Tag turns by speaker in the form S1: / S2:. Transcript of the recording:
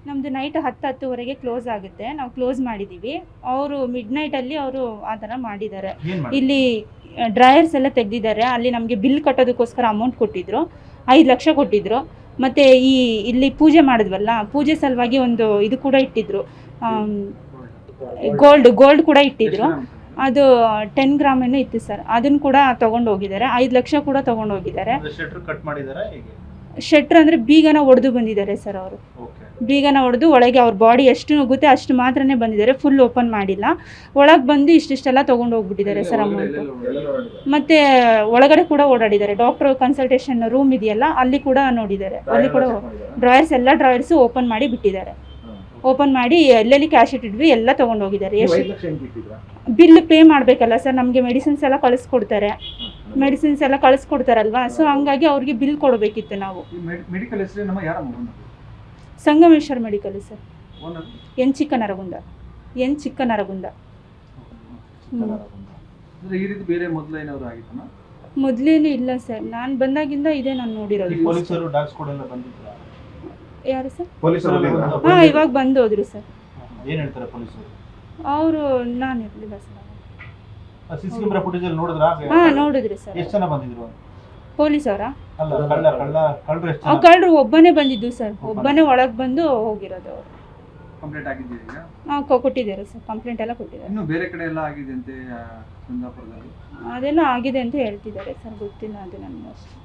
S1: ನಮ್ಮದು night 10-10:30 close ಆಗುತ್ತೆ. ನಾವು ಕ್ಲೋಸ್ ಮಾಡಿದ್ದೀವಿ. ಅವರು ಮಿಡ್‌ನೈಟಲ್ಲಿ ಅವರು ಆ ಥರ ಮಾಡಿದ್ದಾರೆ. ಇಲ್ಲಿ ಡ್ರಾಯರ್ಸ್ ಎಲ್ಲ ತೆಗೆದಿದ್ದಾರೆ. ಅಲ್ಲಿ ನಮಗೆ ಬಿಲ್ ಕಟ್ಟೋದಕ್ಕೋಸ್ಕರ ಅಮೌಂಟ್ ಕೊಟ್ಟಿದ್ದರು. 5 ಲಕ್ಷ ಕೊಟ್ಟಿದ್ದರು. ಮತ್ತು ಇಲ್ಲಿ ಪೂಜೆ ಮಾಡಿದ್ವಲ್ಲ, ಪೂಜೆ ಸಲುವಾಗಿ ಒಂದು ಇದು ಕೂಡ ಇಟ್ಟಿದ್ದರು, ಗೋಲ್ಡ್ ಕೂಡ ಇಟ್ಟಿದ್ದರು. ಅದು 10 ಗ್ರಾಮ್ ಏನೋ ಇತ್ತು ಸರ್. ಅದನ್ನು ಕೂಡ ತೊಗೊಂಡು ಹೋಗಿದ್ದಾರೆ. 5 ಲಕ್ಷ ಕೂಡ ತೊಗೊಂಡು ಹೋಗಿದ್ದಾರೆ. ಶೆಟ್ರ್ ಅಂದರೆ ಬೀಗನ ಒಡೆದು ಬಂದಿದ್ದಾರೆ ಸರ್. ಅವರು ಬೀಗನ ಹೊಡೆದು ಒಳಗೆ ಅವ್ರ ಬಾಡಿ ಎಷ್ಟು ನುಗ್ಗುತ್ತೆ ಅಷ್ಟು ಮಾತ್ರನೇ ಬಂದಿದ್ದಾರೆ. ಫುಲ್ ಓಪನ್ ಮಾಡಿಲ್ಲ. ಒಳಗೆ ಬಂದು ಇಷ್ಟಿಷ್ಟೆಲ್ಲ ತೊಗೊಂಡು ಹೋಗ್ಬಿಟ್ಟಿದ್ದಾರೆ ಸರ್ ಅಮೌಂಟು. ಮತ್ತು ಒಳಗಡೆ ಕೂಡ ಓಡಾಡಿದ್ದಾರೆ. ಡಾಕ್ಟ್ರ್ ಕನ್ಸಲ್ಟೇಷನ್ ರೂಮ್ ಇದೆಯಲ್ಲ, ಅಲ್ಲಿ ಕೂಡ ನೋಡಿದ್ದಾರೆ. ಅಲ್ಲಿ ಕೂಡ ಎಲ್ಲ ಡ್ರಾಯರ್ಸು ಓಪನ್ ಮಾಡಿ ಬಿಟ್ಟಿದ್ದಾರೆ. ಓಪನ್ ಮಾಡಿ ಎಲ್ಲೆಲ್ಲಿ ಕ್ಯಾಶ್ ಇಟ್ಟಿದ್ವಿ ಎಲ್ಲ ತೊಗೊಂಡು ಹೋಗಿದ್ದಾರೆ. ಬಿಲ್ ಪೇ ಮಾಡಬೇಕಲ್ಲ ಸರ್. ನಮಗೆ ಮೆಡಿಸಿನ್ಸ್ ಎಲ್ಲ ಕಳಿಸ್ಕೊಡ್ತಾರಲ್ವಾ, ಸೊ ಹಂಗಾಗಿ ಅವ್ರಿಗೆ ಬಿಲ್ ಕೊಡಬೇಕಿತ್ತು ನಾವು. Sangameshwar medical sir, N Chikkanaragund. ಮೊದಲೇನು ಇಲ್ಲ ಸರ್. ನಾನು ಬಂದಾಗಿಂದ ಇದೇ ನಾನು ನೋಡಿರೋದು. ಯಾರು ಸರ್? ಹಾಂ, ಇವಾಗ ಬಂದು ಹೋದ್ರು ಸರ್. ಅವರು ನಾನು ಇರಲಿಲ್ಲ ಸರ್. ಹಾಂ, ನೋಡಿದ್ರಿ ಸರ್. ಪೊಲೀಸ್ ಅವರಾ? ಕಳ್ಳರು ಒಬ್ಬನೇ ಬಂದಿದ್ದು ಸರ್. ಒಬ್ಬನೇ ಒಳಗೆ ಬಂದು ಹೋಗಿರೋದು ಅವರು. ಹಾಂ, ಕೊಟ್ಟಿದ್ದಾರೆ ಸರ್. ಕಂಪ್ಲೇಂಟ್ ಎಲ್ಲ ಕೊಟ್ಟಿದ್ದಾರೆ. ಅದೆಲ್ಲ ಆಗಿದೆ ಅಂತ ಹೇಳ್ತಿದ್ದಾರೆ ಸರ್. ಗೊತ್ತಿಲ್ಲ ಅದು ನನಗೆ ಅಷ್ಟು.